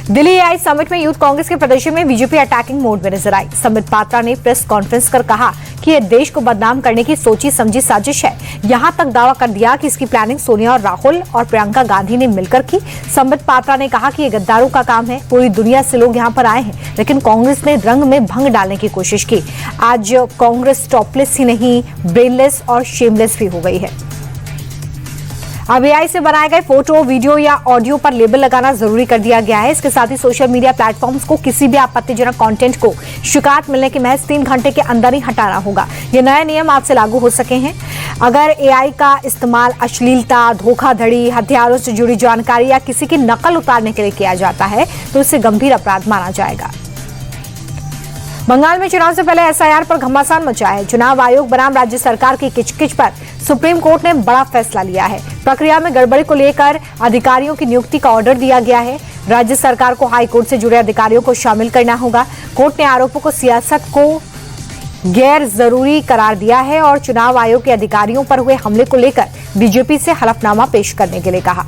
Delhi AI summit में youth Congress के प्रदर्शन में बीजेपी अटैकिंग मोड में नजर आई। संबित पात्रा ने प्रेस कॉन्फ्रेंस कर कहा कि यह देश को बदनाम करने की सोची समझी साजिश है। यहां तक दावा कर दिया कि इसकी प्लानिंग सोनिया और राहुल और प्रियंका गांधी ने मिलकर की। संबित पात्रा ने कहा कि ये गद्दारों का काम है। पूरी दुनिया से लोग यहां पर आए हैं, लेकिन कांग्रेस ने रंग में भंग डालने की कोशिश की। आज कांग्रेस टॉपलेस ही नहीं, ब्रेनलेस और शेमलेस भी हो गई है। अब एआई से बनाए गए फोटो, वीडियो या ऑडियो पर लेबल लगाना जरूरी कर दिया गया है। इसके साथ ही सोशल मीडिया प्लेटफॉर्म्स को किसी भी आपत्तिजनक कंटेंट को शिकायत मिलने के महज 3 घंटे के अंदर ही हटाना होगा। ये नए नियम आज से लागू हो सके हैं। अगर एआई का इस्तेमाल अश्लीलता, धोखाधड़ी, हथियारों से जुड़ी जानकारी या किसी की नकल उतारने के लिए किया जाता है तो इसे गंभीर अपराध माना जाएगा। बंगाल में चुनाव से पहले एसआईआर पर घमासान मचा है। चुनाव आयोग बनाम राज्य सरकार की किचकिच पर सुप्रीम कोर्ट ने बड़ा फैसला लिया है। प्रक्रिया में गड़बड़ी को लेकर अधिकारियों की नियुक्ति का ऑर्डर दिया गया है। राज्य सरकार को हाई कोर्ट से जुड़े अधिकारियों को शामिल करना होगा। कोर्ट ने आरोपों को सियासत को गैर जरूरी करार दिया है और चुनाव आयोग के अधिकारियों पर हुए हमले को लेकर बीजेपी से हलफनामा पेश करने के लिए कहा।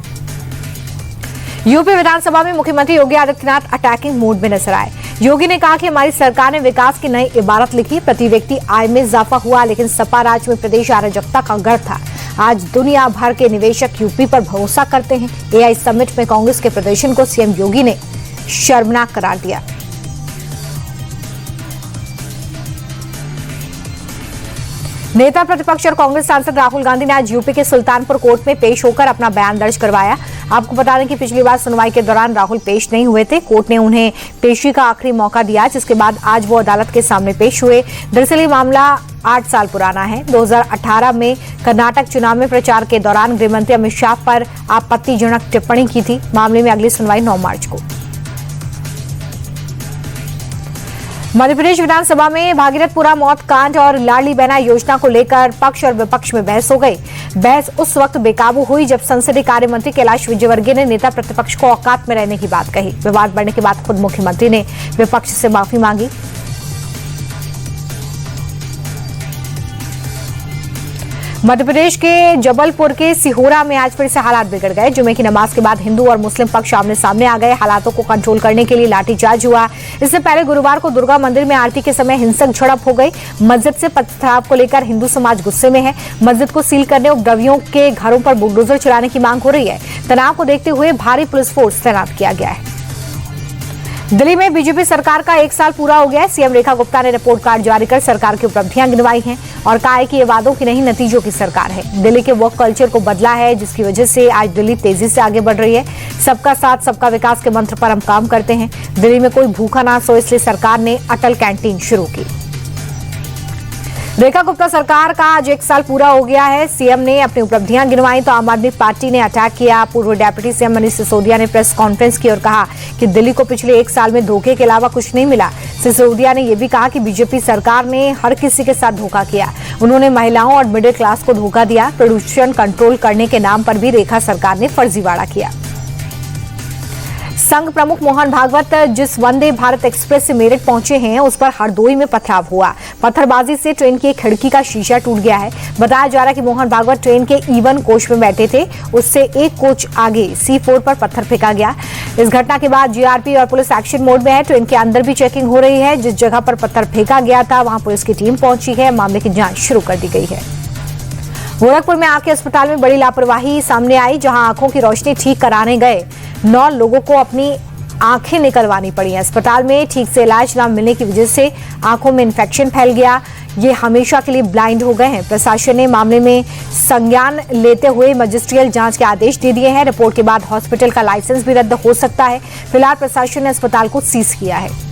यूपी विधानसभा में मुख्यमंत्री योगी आदित्यनाथ अटैकिंग मोड में नजर आए। योगी ने कहा कि हमारी सरकार ने विकास की नई इबारत लिखी। प्रति व्यक्ति आय में इजाफा हुआ, लेकिन सपा राज में प्रदेश अराजकता का गढ़ था। आज दुनिया भर के निवेशक यूपी पर भरोसा करते हैं। एआई समिट में कांग्रेस के प्रदर्शन को सीएम योगी ने शर्मनाक करार दिया। नेता प्रतिपक्ष और कांग्रेस सांसद राहुल गांधी ने आज यूपी के सुल्तानपुर कोर्ट में पेश होकर अपना बयान दर्ज करवाया। आपको बता दें कि पिछली बार सुनवाई के दौरान राहुल पेश नहीं हुए थे। कोर्ट ने उन्हें पेशी का आखिरी मौका दिया, जिसके बाद आज वो अदालत के सामने पेश हुए। दरअसल ये मामला 8 साल पुराना है। 2018 में कर्नाटक चुनाव में प्रचार के दौरान गृहमंत्री अमित शाह पर आपत्तिजनक टिप्पणी की थी। मामले में अगली सुनवाई 9 मार्च को। मध्य प्रदेश विधानसभा में भागीरथपुरा मौत कांड और लाडली बहना योजना को लेकर पक्ष और विपक्ष में बहस हो गई। बहस उस वक्त बेकाबू हुई जब संसदीय कार्य मंत्री कैलाश विजयवर्गीय ने नेता प्रतिपक्ष को औकात में रहने की बात कही। विवाद बढ़ने के बाद खुद मुख्यमंत्री ने विपक्ष से माफी मांगी। मध्य प्रदेश के जबलपुर के सिहोरा में आज फिर से हालात बिगड़ गए। जुमे की नमाज के बाद हिंदू और मुस्लिम पक्ष आमने सामने आ गए। हालातों को कंट्रोल करने के लिए लाठीचार्ज हुआ। इससे पहले गुरुवार को दुर्गा मंदिर में आरती के समय हिंसक झड़प हो गई। मस्जिद से पथराव को लेकर हिंदू समाज गुस्से में है। मस्जिद को सील करने उपद्रवियों के घरों पर बुलडोजर चलाने की मांग हो रही है। तनाव को देखते हुए भारी पुलिस फोर्स तैनात किया गया है। दिल्ली में बीजेपी सरकार का 1 साल पूरा हो गया है। सीएम रेखा गुप्ता ने रिपोर्ट कार्ड जारी कर सरकार की उपलब्धियां गिनवाई हैं और कहा है कि ये वादों की नहीं, नतीजों की सरकार है। दिल्ली के वर्क कल्चर को बदला है, जिसकी वजह से आज दिल्ली तेजी से आगे बढ़ रही है। सबका साथ सबका विकास के मंत्र पर हम काम करते हैं। दिल्ली में कोई भूखा ना सो, इसलिए सरकार ने अटल कैंटीन शुरू की। रेखा गुप्ता सरकार का आज 1 साल पूरा हो गया है। सीएम ने अपनी उपलब्धियां गिनवाई तो आम आदमी पार्टी ने अटैक किया। पूर्व डिप्टी सीएम मनीष सिसोदिया ने प्रेस कॉन्फ्रेंस की और कहा कि दिल्ली को पिछले 1 साल में धोखे के अलावा कुछ नहीं मिला। सिसोदिया ने यह भी कहा कि बीजेपी सरकार ने हर किसी के साथ धोखा किया। उन्होंने महिलाओं और मिडिल क्लास को धोखा दिया। प्रदूषण कंट्रोल करने के नाम पर भी रेखा सरकार ने फर्जीवाड़ा किया। संघ प्रमुख मोहन भागवत जिस वंदे भारत एक्सप्रेस से मेरठ पहुंचे हैं, उस पर हरदोई में पथराव हुआ। पत्थरबाजी से ट्रेन की एक खिड़की का शीशा टूट गया है। बताया जा रहा है कि मोहन भागवत ट्रेन के E1 कोच में बैठे थे। उससे एक कोच आगे C4 पर पत्थर फेंका गया। इस घटना के बाद जीआरपी और पुलिस एक्शन मोड में है। ट्रेन के अंदर भी चेकिंग हो रही है। जिस जगह पर पत्थर फेंका गया था वहां पुलिस की टीम पहुंची है। मामले की जांच शुरू कर दी गई है। गोरखपुर में आंख के अस्पताल में बड़ी लापरवाही सामने आई, जहां आंखों की रोशनी ठीक कराने गए 9 लोगों को अपनी आंखें निकलवानी पड़ी। अस्पताल में ठीक से इलाज न मिलने की वजह से आंखों में इन्फेक्शन फैल गया। ये हमेशा के लिए ब्लाइंड हो गए हैं। प्रशासन ने मामले में संज्ञान लेते हुए मजिस्ट्रियल जांच के आदेश दे दिए हैं। रिपोर्ट के बाद हॉस्पिटल का लाइसेंस भी रद्द हो सकता है। फिलहाल प्रशासन ने अस्पताल को सीज किया है।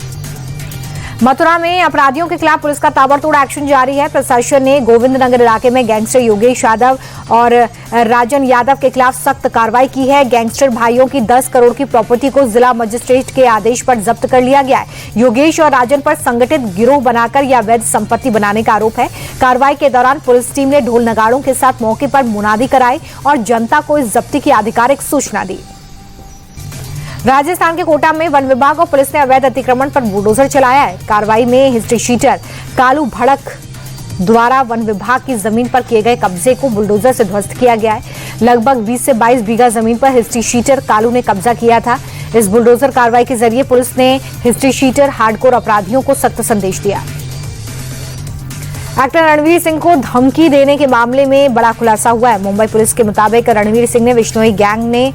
मथुरा में अपराधियों के खिलाफ पुलिस का ताबड़तोड़ एक्शन जारी है। प्रशासन ने गोविंद नगर इलाके में गैंगस्टर योगेश यादव और राजन यादव के खिलाफ सख्त कार्रवाई की है। गैंगस्टर भाइयों की 10 करोड़ की प्रॉपर्टी को जिला मजिस्ट्रेट के आदेश पर जब्त कर लिया गया है। योगेश और राजन पर संगठित गिरोह बनाकर या अवैध संपत्ति बनाने का आरोप है। कार्रवाई के दौरान पुलिस टीम ने ढोल नगाड़ों के साथ मौके पर मुनादी कराई और जनता को इस जब्ती की आधिकारिक सूचना दी। राजस्थान के कोटा में वन विभाग और पुलिस ने अवैध अतिक्रमण पर बुलडोजर चलाया है। कार्रवाई में हिस्ट्री शीटर कालू भड़क द्वारा वन विभाग की जमीन पर किए गए कब्जे को बुलडोजर से ध्वस्त किया गया है। लगभग 20 से 22 बीघा जमीन पर हिस्ट्री शीटर कालू ने कब्जा किया था। इस बुलडोजर कार्रवाई के जरिए पुलिस ने हिस्ट्री शीटर हार्डकोर अपराधियों को सख्त संदेश दिया। एक्टर रणवीर सिंह को धमकी देने के मामले में बड़ा खुलासा हुआ है। मुंबई पुलिस के मुताबिक रणवीर सिंह ने विश्नोई गैंग ने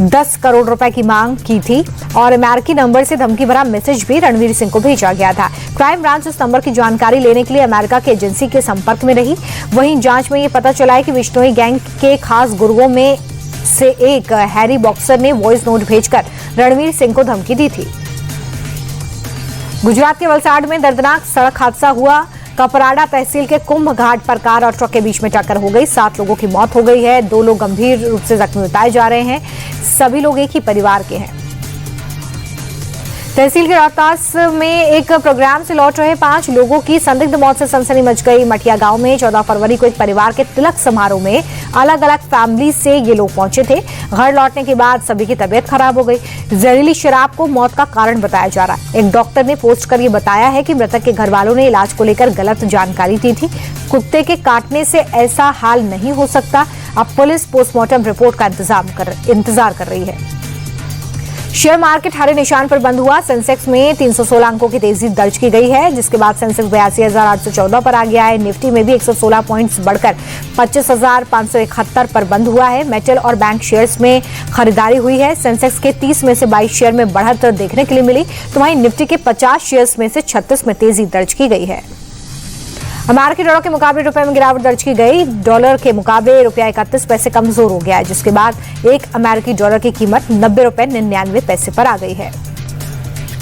10 करोड़ रुपए की मांग की थी और अमेरिकी नंबर से धमकी भरा मैसेज भी रणवीर सिंह को भेजा गया था। क्राइम ब्रांच इस नंबर की जानकारी लेने के लिए अमेरिका की एजेंसी के संपर्क में रही। वहीं जांच में ये पता चला है कि विश्नोई गैंग के खास गुर्गों में से एक हैरी बॉक्सर ने वॉइस नोट भेजकर रणवीर सिंह को धमकी दी थी। गुजरात के वलसाड में दर्दनाक सड़क हादसा हुआ। कपराड़ा तहसील के कुंभ घाट पर कार और ट्रक के बीच में टक्कर हो गई। 7 लोगों की मौत हो गई है। 2 लोग गंभीर रूप से जख्मी बताए जा रहे हैं। सभी लोग एक ही परिवार के हैं। तहसील के रोहतास में एक प्रोग्राम से लौट रहे 5 लोगों की संदिग्ध मौत से सनसनी मच गई। मटिया गांव में 14 फरवरी को एक परिवार के तिलक समारोह में अलग अलग फैमिली से ये लोग पहुंचे थे। घर लौटने के बाद सभी की तबीयत खराब हो गई। जहरीली शराब को मौत का कारण बताया जा रहा है। एक डॉक्टर ने पोस्ट कर ये बताया है कि मृतक के घर वालों ने इलाज को लेकर गलत जानकारी दी थी। कुत्ते के काटने से ऐसा हाल नहीं हो सकता। अब पुलिस पोस्टमार्टम रिपोर्ट का इंतजार कर रही है। शेयर मार्केट हरे निशान पर बंद हुआ। सेंसेक्स में 316 अंकों की तेजी दर्ज की गई है, जिसके बाद सेंसेक्स 82,814 पर आ गया है। निफ्टी में भी 116 पॉइंट्स बढ़कर 25,571 पर बंद हुआ है। मेटल और बैंक शेयर्स में खरीदारी हुई है। सेंसेक्स के 30 में से 22 शेयर में बढ़त देखने के लिए मिली, तो वहीं निफ्टी के 50 शेयर्स में से 36 में तेजी दर्ज की गई है। अमेरिकी डॉलर के मुकाबले रुपए में गिरावट दर्ज की गई। डॉलर के मुकाबले रुपया 31 पैसे कमजोर हो गया है, जिसके बाद एक अमेरिकी डॉलर की कीमत 90 रुपए 99 पैसे पर आ गई है।